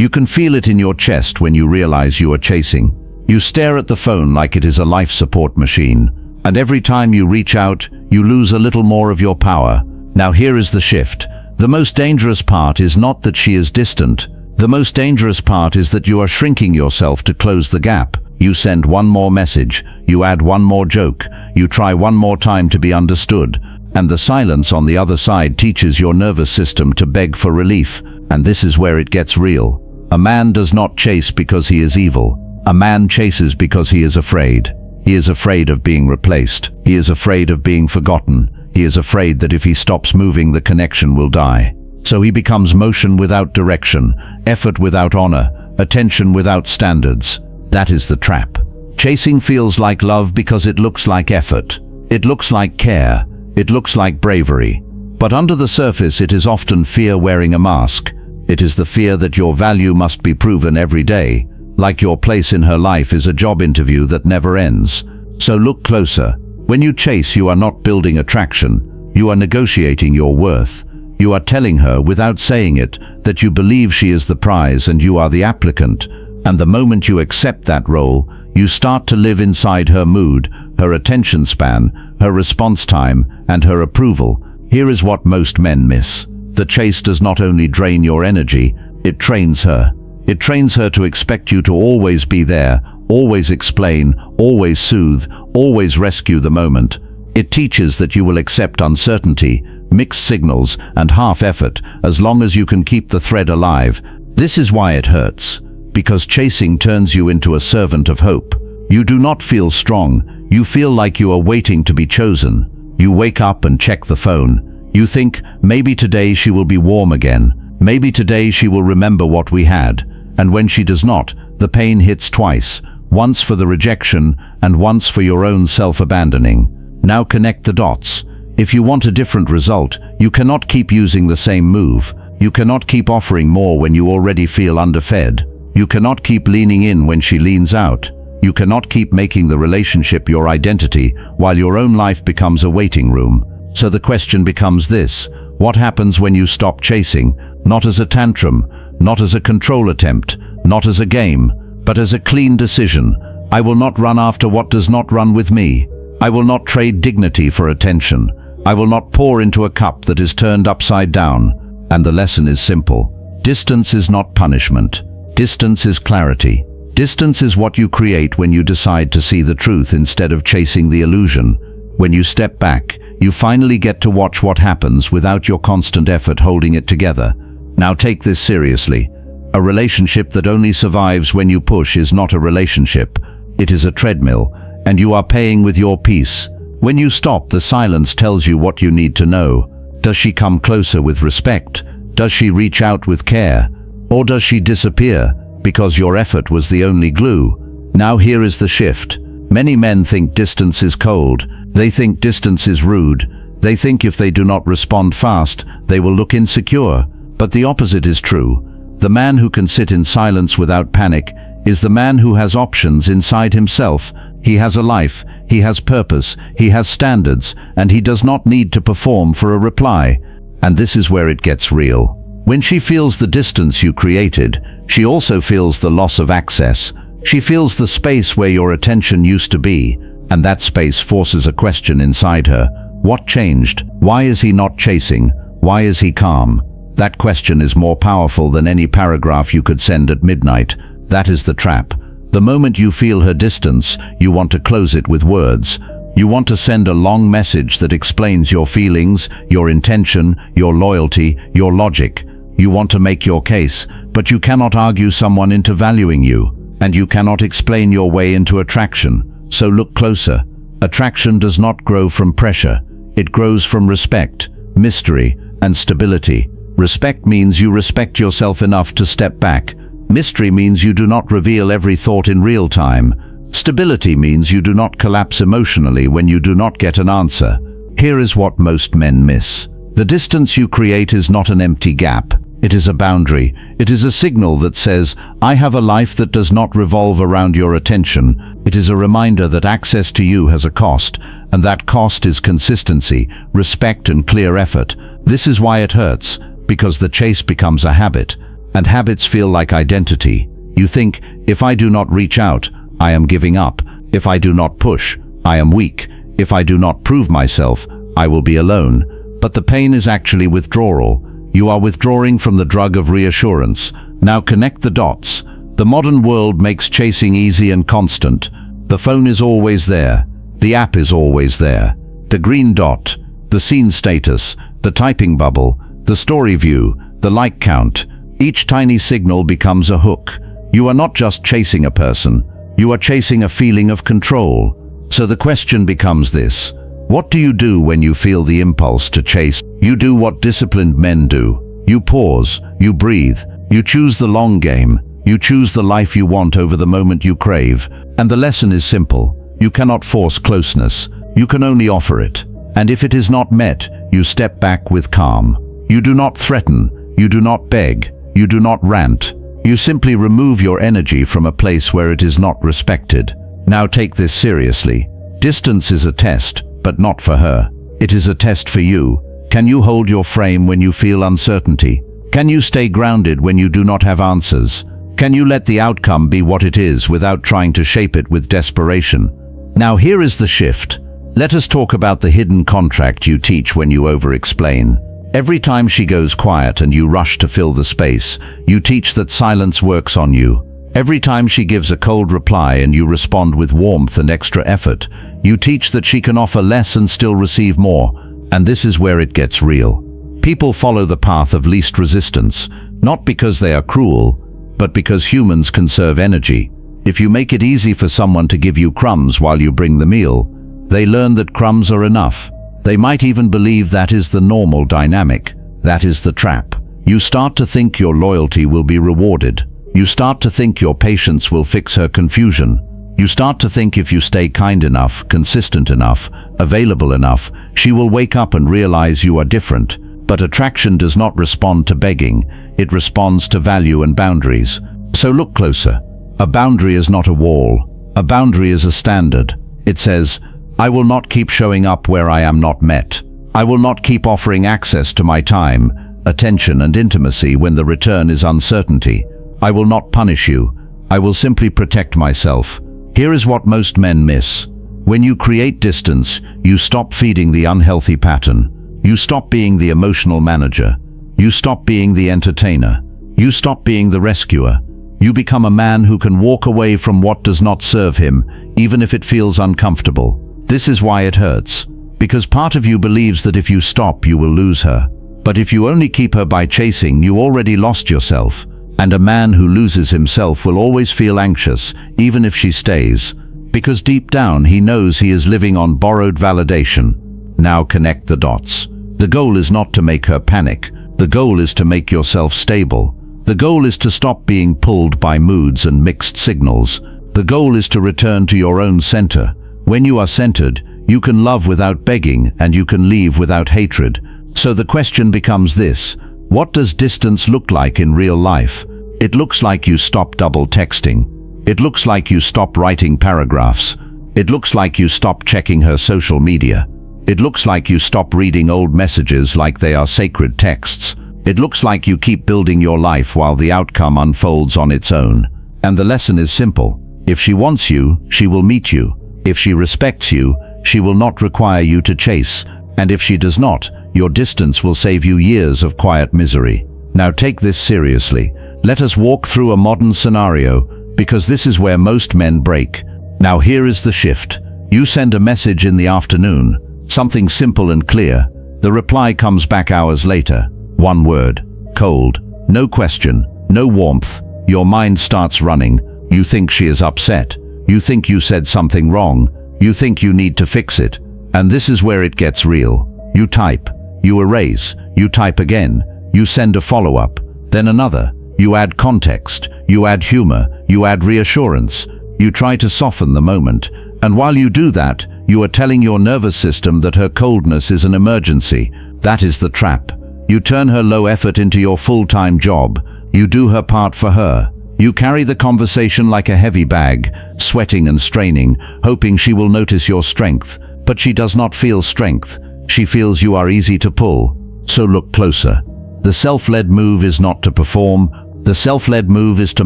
You can feel it in your chest when you realize you are chasing. You stare at the phone like it is a life support machine, and every time you reach out, you lose a little more of your power. Now here is the shift. The most dangerous part is not that she is distant. The most dangerous part is that you are shrinking yourself to close the gap. You send one more message, you add one more joke, you try one more time to be understood, and the silence on the other side teaches your nervous system to beg for relief. And this is where it gets real. A man does not chase because he is evil. A man chases because he is afraid. He is afraid of being replaced. He is afraid of being forgotten. He is afraid that if he stops moving, the connection will die. So he becomes motion without direction, effort without honor, attention without standards. That is the trap. Chasing feels like love because it looks like effort. It looks like care. It looks like bravery. But under the surface, it is often fear wearing a mask. It is the fear that your value must be proven every day, like your place in her life is a job interview that never ends. So look closer. When you chase, you are not building attraction. You are negotiating your worth. You are telling her, without saying it, that you believe she is the prize and you are the applicant. And the moment you accept that role, you start to live inside her mood, her attention span, her response time, and her approval. Here is what most men miss. The chase does not only drain your energy, it trains her. It trains her to expect you to always be there, always explain, always soothe, always rescue the moment. It teaches that you will accept uncertainty, mixed signals, and half effort as long as you can keep the thread alive. This is why it hurts. Because chasing turns you into a servant of hope. You do not feel strong. You feel like you are waiting to be chosen. You wake up and check the phone. You think, maybe today she will be warm again. Maybe today she will remember what we had. And when she does not, the pain hits twice. Once for the rejection and once for your own self-abandoning. Now connect the dots. If you want a different result, you cannot keep using the same move. You cannot keep offering more when you already feel underfed. You cannot keep leaning in when she leans out. You cannot keep making the relationship your identity while your own life becomes a waiting room. So the question becomes this: what happens when you stop chasing, not as a tantrum, not as a control attempt, not as a game, but as a clean decision? I will not run after what does not run with me. I will not trade dignity for attention. I will not pour into a cup that is turned upside down. And the lesson is simple. Distance is not punishment. Distance is clarity. Distance is what you create when you decide to see the truth instead of chasing the illusion. When you step back, you finally get to watch what happens without your constant effort holding it together. Now take this seriously. A relationship that only survives when you push is not a relationship. It is a treadmill, and you are paying with your peace. When you stop, the silence tells you what you need to know. Does she come closer with respect? Does she reach out with care? Or does she disappear because your effort was the only glue? Now here is the shift. Many men think distance is cold. They think distance is rude. They think if they do not respond fast, they will look insecure. But the opposite is true. The man who can sit in silence without panic is the man who has options inside himself. He has a life, he has purpose, he has standards, and he does not need to perform for a reply. And this is where it gets real. When she feels the distance you created, she also feels the loss of access. She feels the space where your attention used to be, and that space forces a question inside her. What changed? Why is he not chasing? Why is he calm? That question is more powerful than any paragraph you could send at midnight. That is the trap. The moment you feel her distance, you want to close it with words. You want to send a long message that explains your feelings, your intention, your loyalty, your logic. You want to make your case, but you cannot argue someone into valuing you, and you cannot explain your way into attraction. So look closer. Attraction does not grow from pressure. It grows from respect, mystery, and stability. Respect means you respect yourself enough to step back. Mystery means you do not reveal every thought in real time. Stability means you do not collapse emotionally when you do not get an answer. Here is what most men miss. The distance you create is not an empty gap. It is a boundary. It is a signal that says, I have a life that does not revolve around your attention. It is a reminder that access to you has a cost, and that cost is consistency, respect, and clear effort. This is why it hurts, because the chase becomes a habit. and habits feel like identity. You think, if I do not reach out, I am giving up. If I do not push, I am weak. If I do not prove myself, I will be alone. But the pain is actually withdrawal. You are withdrawing from the drug of reassurance. Now connect the dots. The modern world makes chasing easy and constant. The phone is always there. The app is always there. The green dot, the scene status, the typing bubble, the story view, the like count. Each tiny signal becomes a hook. You are not just chasing a person. You are chasing a feeling of control. So the question becomes this: what do you do when you feel the impulse to chase? You do what disciplined men do. You pause, you breathe, you choose the long game, you choose the life you want over the moment you crave. And the lesson is simple. You cannot force closeness. You can only offer it. And if it is not met, you step back with calm. You do not threaten. You do not beg. You do not rant. You simply remove your energy from a place where it is not respected. Now take this seriously. Distance is a test, but not for her. It is a test for you. Can you hold your frame when you feel uncertainty? Can you stay grounded when you do not have answers? Can you let the outcome be what it is without trying to shape it with desperation? Now here is the shift. Let us talk about the hidden contract you teach when you over-explain. Every time she goes quiet and you rush to fill the space, you teach that silence works on you. Every time she gives a cold reply and you respond with warmth and extra effort, you teach that she can offer less and still receive more. And this is where it gets real. People follow the path of least resistance, not because they are cruel, but because humans conserve energy. If you make it easy for someone to give you crumbs while you bring the meal, they learn that crumbs are enough. They might even believe that is the normal dynamic. That is the trap. You start to think your loyalty will be rewarded. You start to think your patience will fix her confusion. You start to think if you stay kind enough, consistent enough, available enough, she will wake up and realize you are different. But attraction does not respond to begging. It responds to value and boundaries. So look closer. A boundary is not a wall. A boundary is a standard. It says, I will not keep showing up where I am not met. I will not keep offering access to my time, attention and intimacy when the return is uncertainty. I will not punish you. I will simply protect myself. Here is what most men miss. When you create distance, you stop feeding the unhealthy pattern. You stop being the emotional manager. You stop being the entertainer. You stop being the rescuer. You become a man who can walk away from what does not serve him, even if it feels uncomfortable. This is why it hurts. Because part of you believes that if you stop, you will lose her. But if you only keep her by chasing, you already lost yourself. And a man who loses himself will always feel anxious, even if she stays. Because deep down, he knows he is living on borrowed validation. Now connect the dots. The goal is not to make her panic. The goal is to make yourself stable. The goal is to stop being pulled by moods and mixed signals. The goal is to return to your own center. When you are centered, you can love without begging and you can leave without hatred. So the question becomes this: what does distance look like in real life? It looks like you stop double texting. It looks like you stop writing paragraphs. It looks like you stop checking her social media. It looks like you stop reading old messages like they are sacred texts. It looks like you keep building your life while the outcome unfolds on its own. And the lesson is simple. If she wants you, she will meet you. If she respects you, she will not require you to chase. And if she does not, your distance will save you years of quiet misery. Now take this seriously. Let us walk through a modern scenario, because this is where most men break. Now here is the shift. You send a message in the afternoon, something simple and clear. The reply comes back hours later. One word, cold, no question, no warmth. Your mind starts running. You think she is upset. You think you said something wrong. You think you need to fix it. And this is where it gets real. You type, you erase, you type again, you send a follow-up, then another. You add context, you add humor, you add reassurance. You try to soften the moment. And while you do that, you are telling your nervous system that her coldness is an emergency. That is the trap. You turn her low effort into your full-time job. You do her part for her. You carry the conversation like a heavy bag, sweating and straining, hoping she will notice your strength. But she does not feel strength. She feels you are easy to pull. So look closer. The self-led move is not to perform, The self-led move is to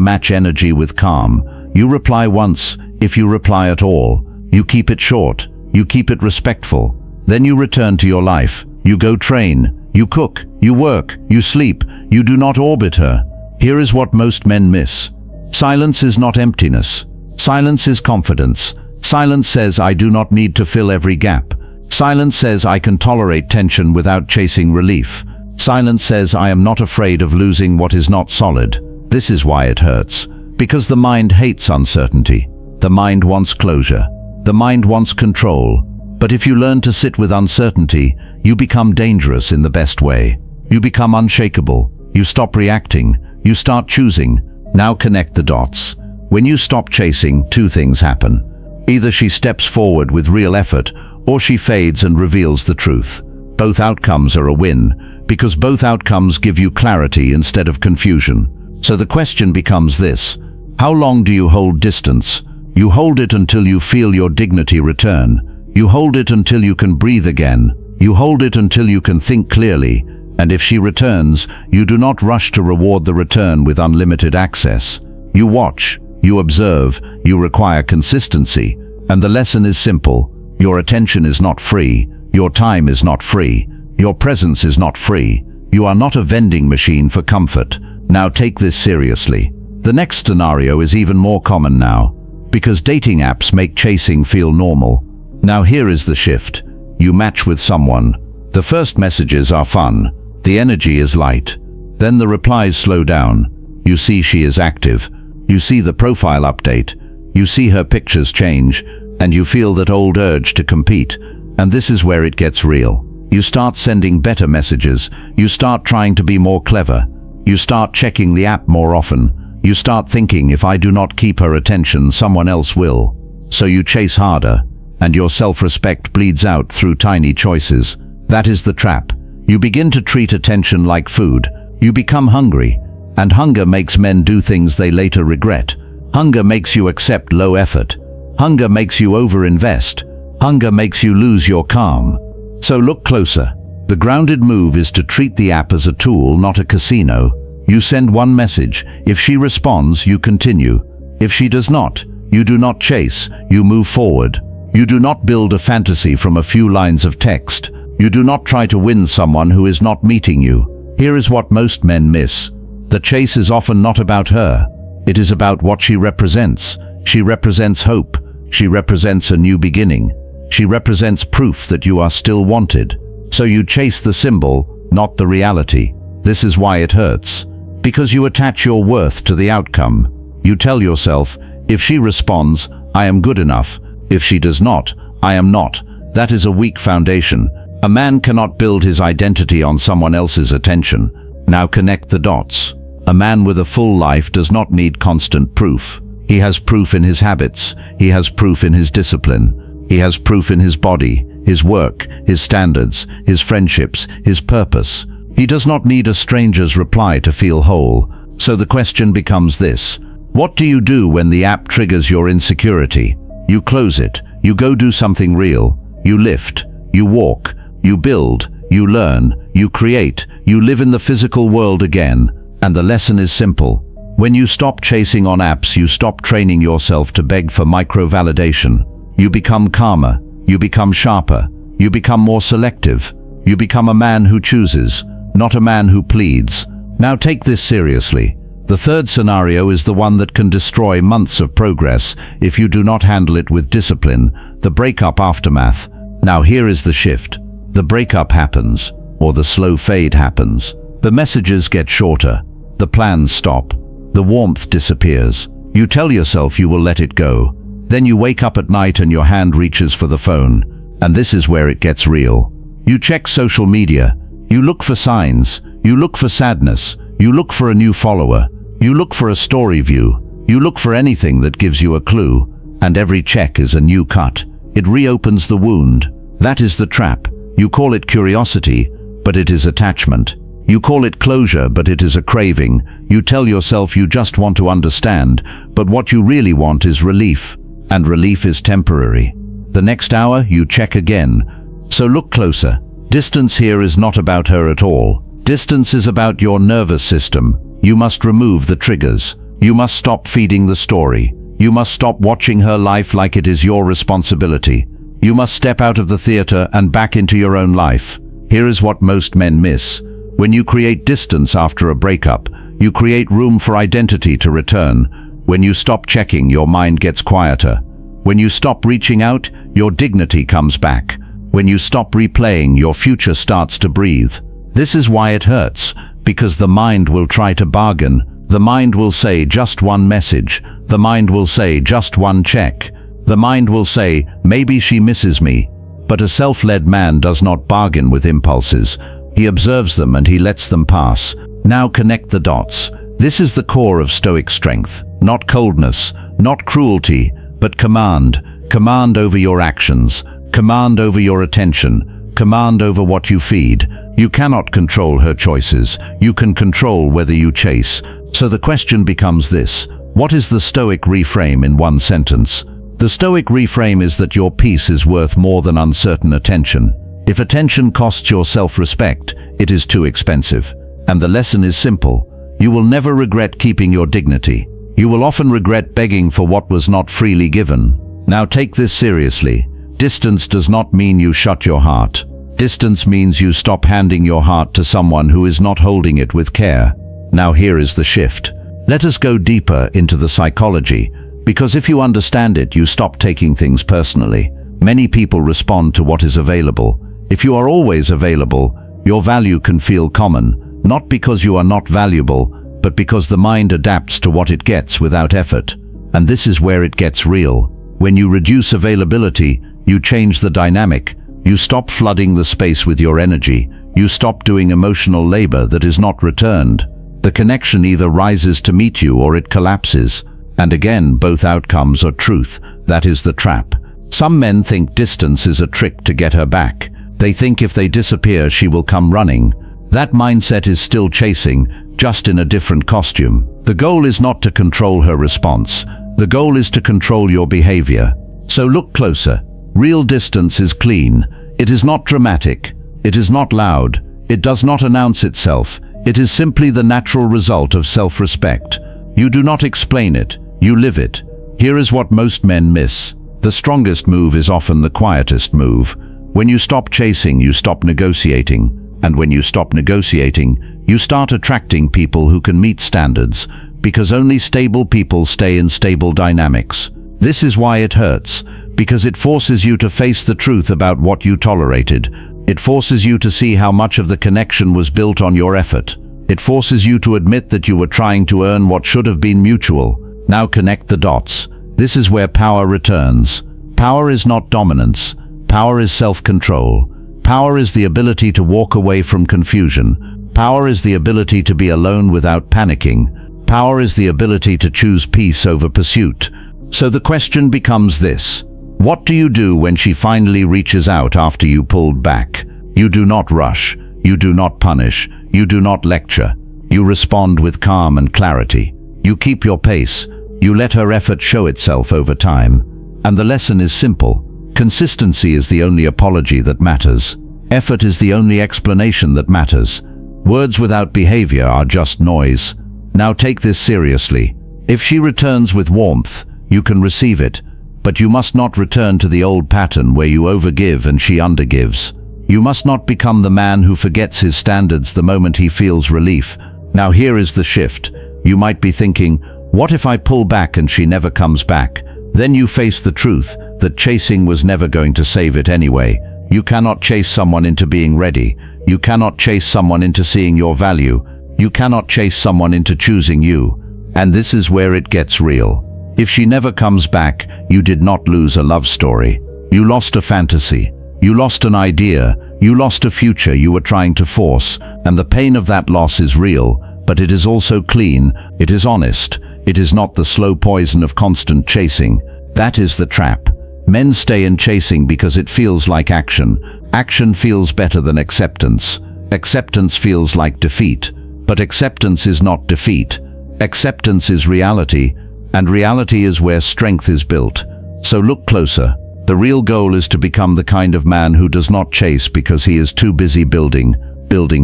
match energy with calm. You reply once, if you reply at all. You keep it short. You keep it respectful. Then you return to your life. You go train. You cook. You work. You sleep. You do not orbit her. Here is what most men miss. Silence is not emptiness. Silence is confidence. Silence says I do not need to fill every gap. Silence says I can tolerate tension without chasing relief. Silence says I am not afraid of losing what is not solid. This is why it hurts. Because the mind hates uncertainty. The mind wants closure. The mind wants control. But if you learn to sit with uncertainty, you become dangerous in the best way. You become unshakable. You stop reacting. You start choosing. Now connect the dots. When you stop chasing, two things happen. Either she steps forward with real effort, or she fades and reveals the truth. Both outcomes are a win, because both outcomes give you clarity instead of confusion. So the question becomes this: how long do you hold distance? You hold it until you feel your dignity return. You hold it until you can breathe again. You hold it until you can think clearly. And if she returns, you do not rush to reward the return with unlimited access. You watch, you observe, you require consistency. And the lesson is simple. Your attention is not free. Your time is not free. Your presence is not free. You are not a vending machine for comfort. Now take this seriously. The next scenario is even more common now, because dating apps make chasing feel normal. Now here is the shift. You match with someone. The first messages are fun. The energy is light. Then the replies slow down. You see she is active. You see the profile update. You see her pictures change, and you feel that old urge to compete. And this is where it gets real. You start sending better messages. You start trying to be more clever. You start checking the app more often. You start thinking, if I do not keep her attention, someone else will. So you chase harder, and your self-respect bleeds out through tiny choices. That is the trap. You begin to treat attention like food. You become hungry, and hunger makes men do things they later regret. Hunger makes you accept low effort. Hunger makes you overinvest. Hunger makes you lose your calm. So look closer. The grounded move is to treat the app as a tool, not a casino. You send one message. If she responds, you continue. If she does not, you do not chase, you move forward. You do not build a fantasy from a few lines of text. You do not try to win someone who is not meeting you. Here is what most men miss. The chase is often not about her. It is about what she represents. She represents hope. She represents a new beginning. She represents proof that you are still wanted. So you chase the symbol, not the reality. This is why it hurts. Because you attach your worth to the outcome. You tell yourself, if she responds, I am good enough. If she does not, I am not. That is a weak foundation. A man cannot build his identity on someone else's attention. Now connect the dots. A man with a full life does not need constant proof. He has proof in his habits. He has proof in his discipline. He has proof in his body, his work, his standards, his friendships, his purpose. He does not need a stranger's reply to feel whole. So the question becomes this: what do you do when the app triggers your insecurity? You close it. You go do something real. You lift. You walk. You build. You learn. You create. You live in the physical world again. And the lesson is simple. When you stop chasing on apps, you stop training yourself to beg for micro-validation. You become calmer. You become sharper. You become more selective. You become a man who chooses, not a man who pleads. Now take this seriously. The third scenario is the one that can destroy months of progress if you do not handle it with discipline, the breakup aftermath. Now here is the shift. The breakup happens, or the slow fade happens. The messages get shorter. The plans stop. The warmth disappears. You tell yourself you will let it go. Then you wake up at night and your hand reaches for the phone. And this is where it gets real. You check social media. You look for signs. You look for sadness. You look for a new follower. You look for a story view. You look for anything that gives you a clue. And every check is a new cut. It reopens the wound. That is the trap. You call it curiosity, but it is attachment. You call it closure, but it is a craving. You tell yourself you just want to understand, but what you really want is relief. And relief is temporary. The next hour, you check again. So look closer. Distance here is not about her at all. Distance is about your nervous system. You must remove the triggers. You must stop feeding the story. You must stop watching her life like it is your responsibility. You must step out of the theater and back into your own life. Here is what most men miss. When you create distance after a breakup, you create room for identity to return. When you stop checking, your mind gets quieter. When you stop reaching out, your dignity comes back. When you stop replaying, your future starts to breathe. This is why it hurts, because the mind will try to bargain. The mind will say just one message. The mind will say just one check. The mind will say, maybe she misses me. But a self-led man does not bargain with impulses. He observes them and he lets them pass. Now connect the dots. This is the core of Stoic strength. Not coldness, not cruelty, but command. Command over your actions. Command over your attention. Command over what you feed. You cannot control her choices. You can control whether you chase. So the question becomes this: what is the Stoic reframe in one sentence? The Stoic reframe is that your peace is worth more than uncertain attention. If attention costs your self-respect, it is too expensive. And the lesson is simple. You will never regret keeping your dignity. You will often regret begging for what was not freely given. Now take this seriously. Distance does not mean you shut your heart. Distance means you stop handing your heart to someone who is not holding it with care. Now here is the shift. Let us go deeper into the psychology, because if you understand it, you stop taking things personally. Many people respond to what is available. If you are always available, your value can feel common, not because you are not valuable, but because the mind adapts to what it gets without effort. And this is where it gets real. When you reduce availability, you change the dynamic. You stop flooding the space with your energy. You stop doing emotional labor that is not returned. The connection either rises to meet you or it collapses. And again, both outcomes are truth. That is the trap. Some men think distance is a trick to get her back. They think if they disappear, she will come running. That mindset is still chasing, just in a different costume. The goal is not to control her response. The goal is to control your behavior. So look closer. Real distance is clean. It is not dramatic. It is not loud. It does not announce itself. It is simply the natural result of self-respect. You do not explain it. You live it. Here is what most men miss. The strongest move is often the quietest move. When you stop chasing, you stop negotiating. And when you stop negotiating, you start attracting people who can meet standards, because only stable people stay in stable dynamics. This is why it hurts, because it forces you to face the truth about what you tolerated. It forces you to see how much of the connection was built on your effort. It forces you to admit that you were trying to earn what should have been mutual. Now connect the dots. This is where power returns. Power is not dominance. Power is self-control. Power is the ability to walk away from confusion. Power is the ability to be alone without panicking. Power is the ability to choose peace over pursuit. So the question becomes this: what do you do when she finally reaches out after you pulled back? You do not rush. You do not punish. You do not lecture. You respond with calm and clarity. You keep your pace. You let her effort show itself over time. And the lesson is simple. Consistency is the only apology that matters. Effort is the only explanation that matters. Words without behavior are just noise. Now take this seriously. If she returns with warmth, you can receive it, but you must not return to the old pattern where you overgive and she undergives. You must not become the man who forgets his standards the moment he feels relief. Now here is the shift. You might be thinking, what if I pull back and she never comes back? Then you face the truth that chasing was never going to save it anyway. You cannot chase someone into being ready. You cannot chase someone into seeing your value. You cannot chase someone into choosing you. And this is where it gets real. If she never comes back, you did not lose a love story. You lost a fantasy. You lost an idea. You lost a future you were trying to force. And the pain of that loss is real, but it is also clean. It is honest. It is not the slow poison of constant chasing. That is the trap. Men stay in chasing because it feels like action. Action feels better than acceptance. Acceptance feels like defeat. But acceptance is not defeat. Acceptance is reality, and reality is where strength is built. So look closer. The real goal is to become the kind of man who does not chase because he is too busy building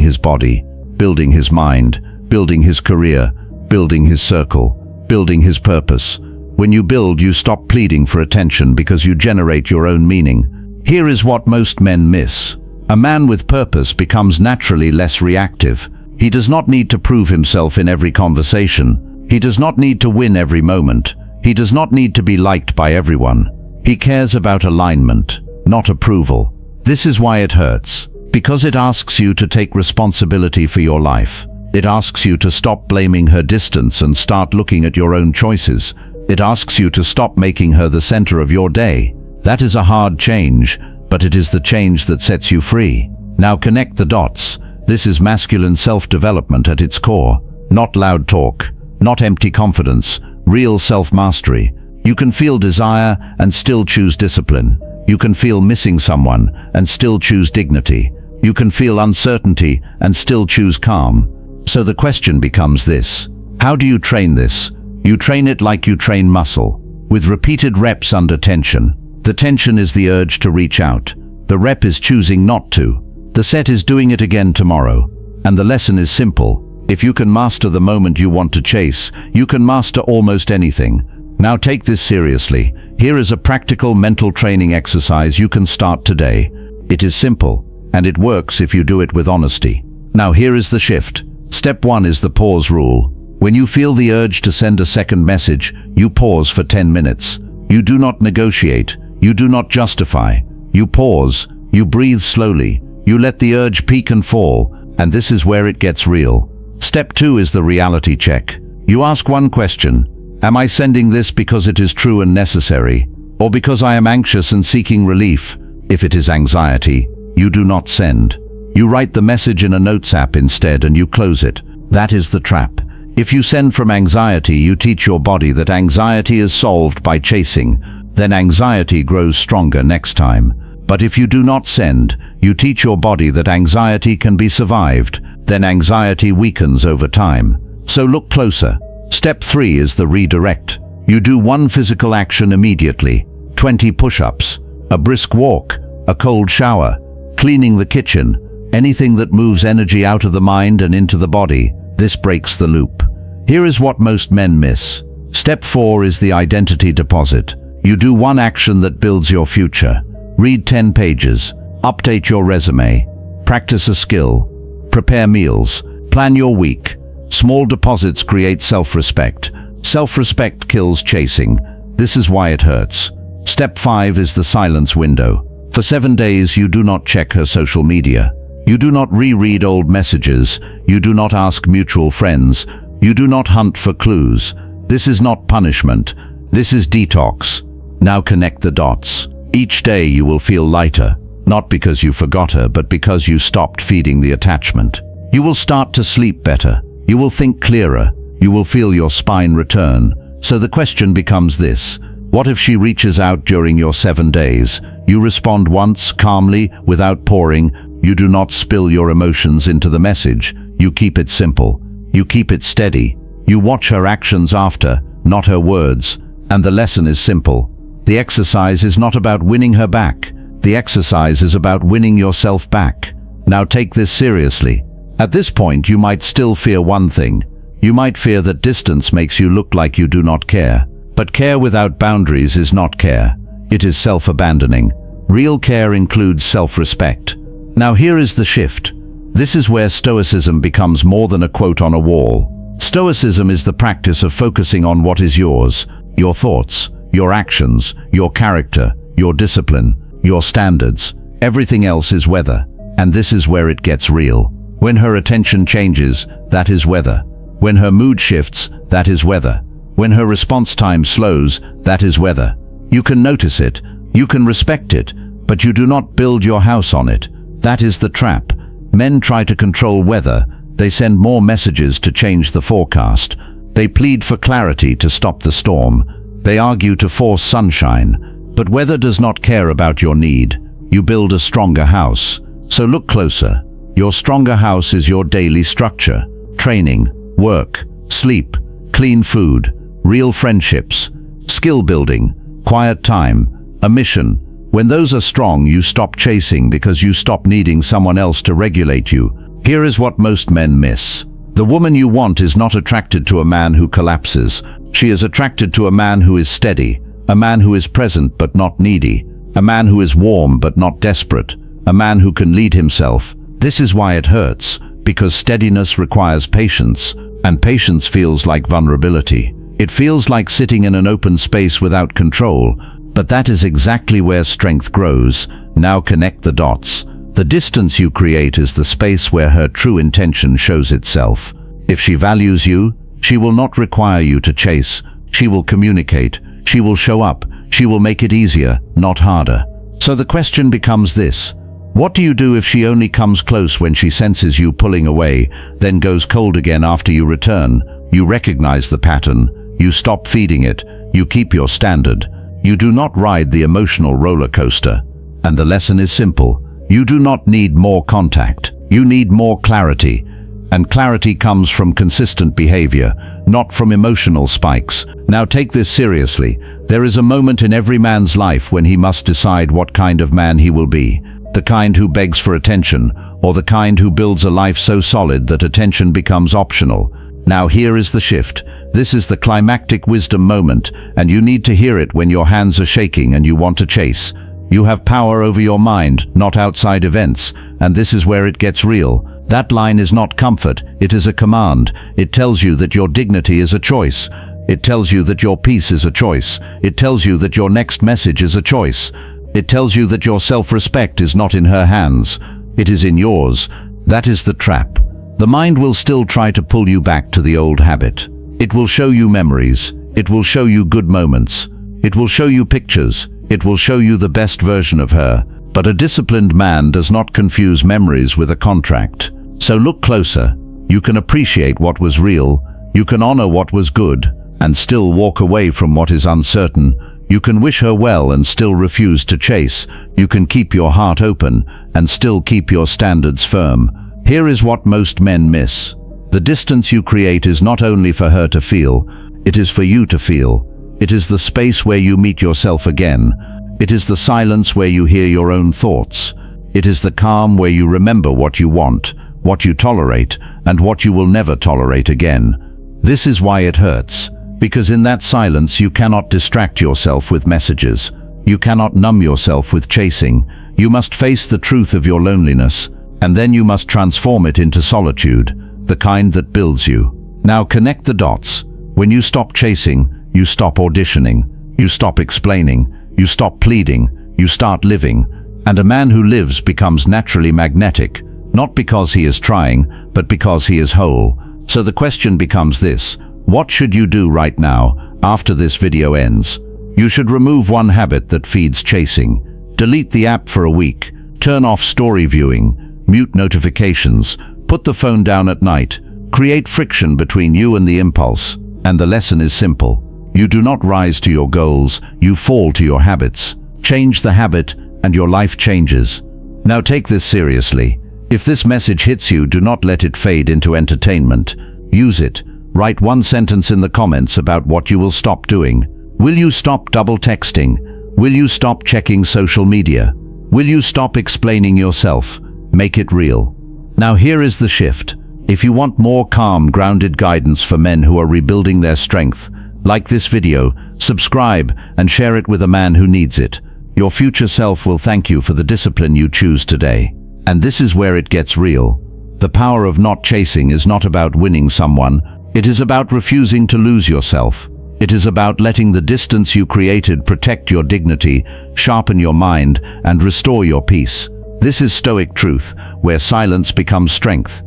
his body, building his mind, building his career, building his circle, building his purpose. When you build, you stop pleading for attention because you generate your own meaning. Here is what most men miss. A man with purpose becomes naturally less reactive. He does not need to prove himself in every conversation. He does not need to win every moment. He does not need to be liked by everyone. He cares about alignment, not approval. This is why it hurts. Because it asks you to take responsibility for your life. It asks you to stop blaming her distance and start looking at your own choices. It asks you to stop making her the center of your day. That is a hard change, but it is the change that sets you free. Now connect the dots. This is masculine self-development at its core. Not loud talk, not empty confidence, real self-mastery. You can feel desire and still choose discipline. You can feel missing someone and still choose dignity. You can feel uncertainty and still choose calm. So the question becomes this: how do you train this? You train it like you train muscle, with repeated reps under tension. The tension is the urge to reach out. The rep is choosing not to. The set is doing it again tomorrow. And the lesson is simple. If you can master the moment you want to chase, you can master almost anything. Now take this seriously. Here is a practical mental training exercise you can start today. It is simple, and it works if you do it with honesty. Now here is the shift. Step 1 is the pause rule. When you feel the urge to send a second message, you pause for 10 minutes. You do not negotiate. You do not justify. You pause. You breathe slowly. You let the urge peak and fall, and this is where it gets real. Step 2 is the reality check. You ask one question: am I sending this because it is true and necessary, or because I am anxious and seeking relief? If it is anxiety, you do not send. You write the message in a notes app instead and you close it. That is the trap. If you send from anxiety, you teach your body that anxiety is solved by chasing. Then anxiety grows stronger next time. But if you do not send, you teach your body that anxiety can be survived. Then anxiety weakens over time. So look closer. Step 3 is the redirect. You do one physical action immediately. 20 push-ups, a brisk walk, a cold shower, cleaning the kitchen, anything that moves energy out of the mind and into the body. This breaks the loop. Here is what most men miss. Step 4 is the identity deposit. You do one action that builds your future. Read 10 pages, update your resume, practice a skill, prepare meals, plan your week. Small deposits create self-respect. Self-respect kills chasing. This is why it hurts. Step 5 is the silence window. For 7 days you do not check her social media. You do not reread old messages. You do not ask mutual friends. You do not hunt for clues. This is not punishment. This is detox. Now connect the dots. Each day you will feel lighter, not because you forgot her, but because you stopped feeding the attachment. You will start to sleep better. You will think clearer. You will feel your spine return. So the question becomes this: what if she reaches out during your 7 days? You respond once, calmly, without pouring. You do not spill your emotions into the message. You keep it simple. You keep it steady. You watch her actions after, not her words. And the lesson is simple. The exercise is not about winning her back. The exercise is about winning yourself back. Now take this seriously. At this point, you might still fear one thing. You might fear that distance makes you look like you do not care. But care without boundaries is not care. It is self-abandoning. Real care includes self-respect. Now here is the shift. This is where Stoicism becomes more than a quote on a wall. Stoicism is the practice of focusing on what is yours: your thoughts, your actions, your character, your discipline, your standards. Everything else is weather. And this is where it gets real. When her attention changes, that is weather. When her mood shifts, that is weather. When her response time slows, that is weather. You can notice it, you can respect it, but you do not build your house on it. That is the trap. Men try to control weather. They send more messages to change the forecast. They plead for clarity to stop the storm. They argue to force sunshine. But weather does not care about your need. You build a stronger house. So look closer. Your stronger house is your daily structure: training, work, sleep, clean food, real friendships, skill building, quiet time, a mission. When those are strong, you stop chasing because you stop needing someone else to regulate you. Here is what most men miss. The woman you want is not attracted to a man who collapses. She is attracted to a man who is steady, a man who is present but not needy, a man who is warm but not desperate, a man who can lead himself. This is why it hurts, because steadiness requires patience, and patience feels like vulnerability. It feels like sitting in an open space without control, but that is exactly where strength grows. Now connect the dots. The distance you create is the space where her true intention shows itself. If she values you, she will not require you to chase. She will communicate. She will show up. She will make it easier, not harder. So the question becomes this: what do you do if she only comes close when she senses you pulling away, then goes cold again after you return? You recognize the pattern. You stop feeding it. You keep your standard. You do not ride the emotional roller coaster. And the lesson is simple. You do not need more contact. You need more clarity. And clarity comes from consistent behavior, not from emotional spikes. Now take this seriously. There is a moment in every man's life when he must decide what kind of man he will be. The kind who begs for attention, or the kind who builds a life so solid that attention becomes optional. Now here is the shift. This is the climactic wisdom moment, and you need to hear it when your hands are shaking and you want to chase. You have power over your mind, not outside events, and this is where it gets real. That line is not comfort, it is a command. It tells you that your dignity is a choice. It tells you that your peace is a choice. It tells you that your next message is a choice. It tells you that your self-respect is not in her hands. It is in yours. That is the trap. The mind will still try to pull you back to the old habit. It will show you memories. It will show you good moments. It will show you pictures. It will show you the best version of her. But a disciplined man does not confuse memories with a contract. So look closer. You can appreciate what was real. You can honor what was good, and still walk away from what is uncertain. You can wish her well and still refuse to chase. You can keep your heart open and still keep your standards firm. Here is what most men miss. The distance you create is not only for her to feel, it is for you to feel. It is the space where you meet yourself again. It is the silence where you hear your own thoughts. It is the calm where you remember what you want, what you tolerate, and what you will never tolerate again. This is why it hurts, because in that silence you cannot distract yourself with messages. You cannot numb yourself with chasing. You must face the truth of your loneliness, and then you must transform it into solitude, the kind that builds you. Now connect the dots. When you stop chasing, you stop auditioning, you stop explaining, you stop pleading, you start living. And a man who lives becomes naturally magnetic, not because he is trying, but because he is whole. So the question becomes this: what should you do right now, after this video ends? You should remove one habit that feeds chasing. Delete the app for a week, turn off story viewing, mute notifications, put the phone down at night, create friction between you and the impulse. And the lesson is simple. You do not rise to your goals, you fall to your habits. Change the habit and your life changes. Now take this seriously. If this message hits you, do not let it fade into entertainment. Use it. Write one sentence in the comments about what you will stop doing. Will you stop double texting? Will you stop checking social media? Will you stop explaining yourself? Make it real. Now here is the shift. If you want more calm, grounded guidance for men who are rebuilding their strength, like this video, subscribe, and share it with a man who needs it. Your future self will thank you for the discipline you choose today. And this is where it gets real. The power of not chasing is not about winning someone. It is about refusing to lose yourself. It is about letting the distance you created protect your dignity, sharpen your mind, and restore your peace. This is Stoic truth, where silence becomes strength,